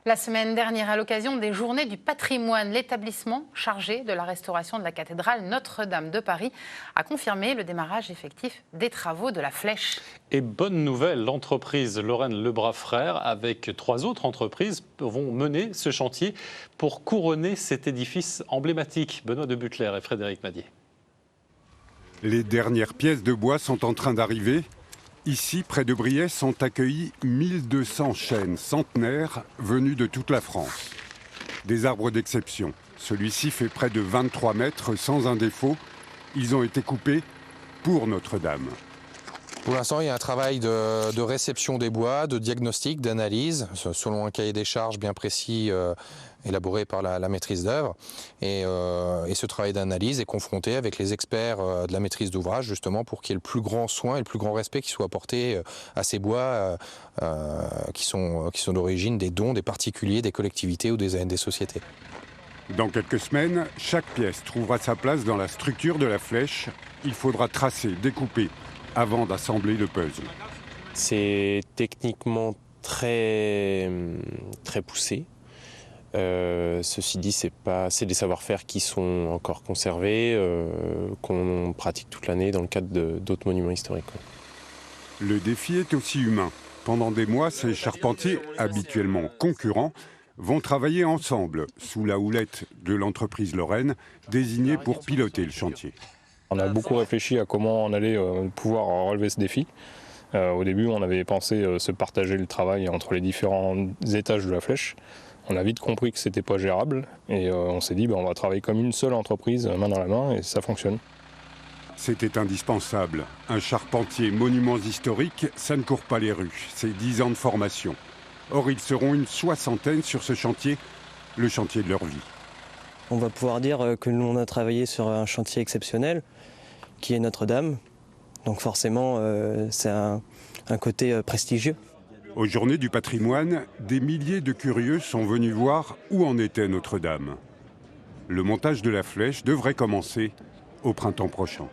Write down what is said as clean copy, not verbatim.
La semaine dernière, à l'occasion des Journées du patrimoine, l'établissement chargé de la restauration de la cathédrale Notre-Dame de Paris a confirmé le démarrage effectif des travaux de la flèche. Et bonne nouvelle, l'entreprise Lorraine Lebras Frères, avec 3 autres entreprises, vont mener ce chantier pour couronner cet édifice emblématique. Benoît de Butler et Frédéric Madier. Les dernières pièces de bois sont en train d'arriver. Ici, près de Briey, sont accueillis 1200 chênes centenaires venus de toute la France. Des arbres d'exception. Celui-ci fait près de 23 mètres sans un défaut. Ils ont été coupés pour Notre-Dame. Pour l'instant, il y a un travail de réception des bois, de diagnostic, d'analyse, selon un cahier des charges bien précis élaboré par la maîtrise d'œuvre. Et ce travail d'analyse est confronté avec les experts de la maîtrise d'ouvrage, justement, pour qu'il y ait le plus grand soin et le plus grand respect qui soit apporté à ces bois qui sont d'origine des dons des particuliers, des collectivités ou des sociétés. Dans quelques semaines, chaque pièce trouvera sa place dans la structure de la flèche. Il faudra tracer, découper, avant d'assembler le puzzle. C'est techniquement très poussé. Ceci dit, c'est des savoir-faire qui sont encore conservés, qu'on pratique toute l'année dans le cadre d'autres monuments historiques. Le défi est aussi humain. Pendant des mois, ces charpentiers, habituellement concurrents, vont travailler ensemble, sous la houlette de l'entreprise Lorraine, désignée pour piloter le chantier. On a beaucoup réfléchi à comment on allait pouvoir relever ce défi. Au début, on avait pensé se partager le travail entre les différents étages de la flèche. On a vite compris que ce n'était pas gérable et on s'est dit on va travailler comme une seule entreprise, main dans la main, et ça fonctionne. C'était indispensable. Un charpentier monuments historiques, ça ne court pas les rues. C'est 10 ans de formation. Or, ils seront une soixantaine sur ce chantier, le chantier de leur vie. On va pouvoir dire que nous, on a travaillé sur un chantier exceptionnel, qui est Notre-Dame. Donc forcément, c'est un côté prestigieux. Aux Journées du patrimoine, des milliers de curieux sont venus voir où en était Notre-Dame. Le montage de la flèche devrait commencer au printemps prochain.